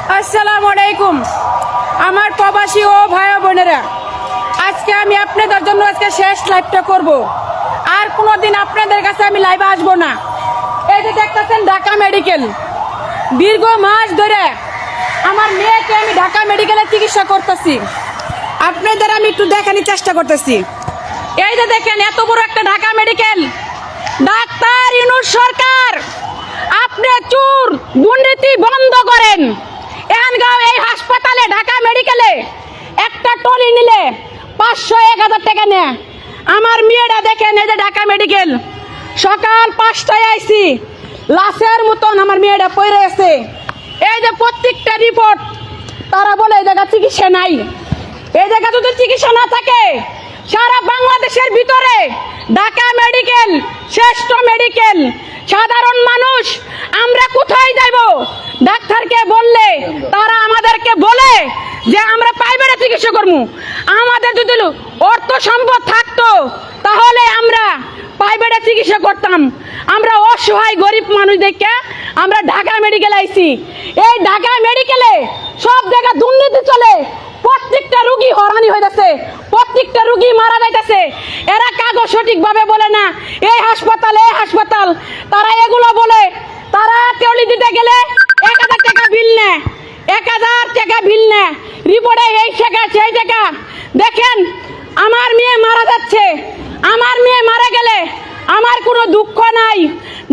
আসসালামু আলাইকুম আমার প্রবাসী ও ভাই বোনেরা, আজকে আমি আপনাদের জন্য আজকে শেষ লাইভটা করব। আর কোনোদিন আপনাদের কাছে আমি লাইভে আসবো না। এই যে দেখতেছেন ঢাকা মেডিকেল, দীর্ঘ মাস ধরে আমার মেয়েকে আমি ঢাকা মেডিকেলে চিকিৎসা করতেছি। আপনাদের আমি একটু দেখানোর চেষ্টা করতেছি। এই যে দেখেন এত বড় একটা ঢাকা মেডিকেল। ডাক্তার ইউনূস সরকার, আপনি চুর দুর্নীতি বন্ধ করেন। এখানগাঁও এই হাসপাতালে ঢাকা মেডিকেলে একটা টলি নিলে 500-1000 টাকা নেয়। আমার মেয়েটা দেখেন, এই যে ঢাকা মেডিকেল, সকাল 5টায় আইছি, লাশের মতন আমার মেয়েটা পড়ে আছে। এই যে প্রত্যেকটা রিপোর্ট তারা বলে এই জায়গা চিকিৎসা নাই। এই জায়গা যদি চিকিৎসা না থাকে, সারা বাংলাদেশের ভিতরে ঢাকা মেডিকেল শ্রেষ্ঠ মেডিকেল। সাধারণ মানুষ আমরা কোথায় যাব? ডাক্তারকে বললে তারা আমাদেরকে বলে যে আমরা প্রাইভেটে চিকিৎসা করবো। আমাদের যদি অর্থ সম্পদ থাকতো তাহলে আমরা প্রাইভেটে চিকিৎসা করতাম। আমরা অসহায় গরিব মানুষ দেখে আমরা ঢাকা মেডিকেল আইছি। এই ঢাকা মেডিকেলে সব জায়গায় দুর্নীতি চলে। প্রত্যেকটা রুগী হয়রানি হয়ে যাচ্ছে, প্রত্যেকটা রুগী মারা যাইতেছে। এরা কাগজ সঠিকভাবে বলে না। এই হাসপাতাল তারা এগুলো বলে। তারা টেলি দিতে গেলে 1000 টাকা বিল নেয়, 1000 টাকা বিল নেয়। রিপোর্টে এই টাকা সেই টাকা। দেখেন আমার মেয়ে মারা যাচ্ছে। আমার মেয়ে মারা গেলে আমার কোনো দুঃখ নাই।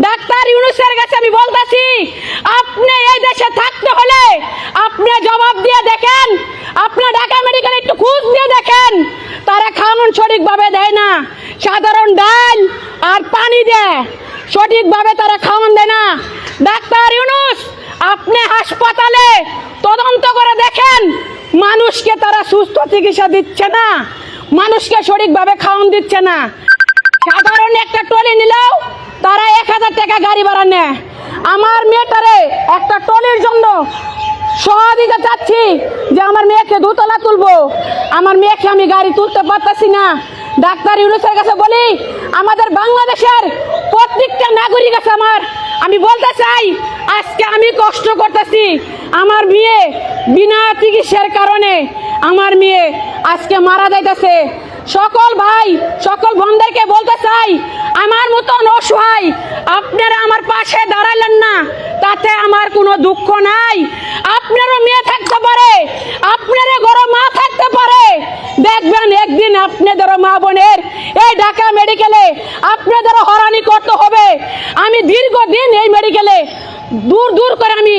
ডাক্তার ইউনূসের কাছে আমি বলতেছি, আপনি এই দেশে থাকতে হলে আপনি জবাব দিয়ে দেখেন। আপনার ঢাকা মেডিকেলে একটু খোঁজ দিয়ে দেখেন। তারা খাওয়ান সঠিকভাবে দেয় না, সাধারণ ডাল আর পানি দেয়, সঠিকভাবে তারা খাওয়ান দেয় না। ডাক্তার ইউনূস, আপনি হাসপাতালে তদন্ত করে দেখেন, মানুষকে তারা সুস্থ চিকিৎসা দিচ্ছে না, মানুষকে সঠিকভাবে খাওয়ান দিচ্ছে না। সাধারণ একটা টলি নিলেও তারা 1000 টাকা গাড়ি ভাড়া নেয়। আমার মেয়েটারে একটা টলির জন্য সহযোগিতা চাচ্ছি যে আমার মেয়েকে দোতলা তুলবো। আমার মেয়েকে আমি গাড়ি তুলতে পারতেছি না। ডাক্তার ইউনূসের কাছে বলি, আমাদের বাংলাদেশের প্রত্যেকটা নাগরিক আছে আমি বলতে চাই, আজকে আমি কষ্ট করতেছি। আমার মেয়ে বিনা চিকিৎসার কারণে আমার মেয়ে আজকে মারা যাইতেছে। সকল ভাই সকল বোনদেরকে বলতে চাই, আমার মতন অসহায় আপনারা আমার পাশে দাঁড়ালেন না, তাতে আমার কোনো দুঃখ নাই। আপনারও মেয়ে থাকতে পারে, আপনারও ঘরে মা থাকতে পারে। দেখবেন একদিন আপনাদেরও মা বোনের এই ঢাকা মেডিকেলে আপনাদেরও হয়রানি করতে হবে। আমি দীর্ঘদিন এই মেডিকেলে দূর করে আমি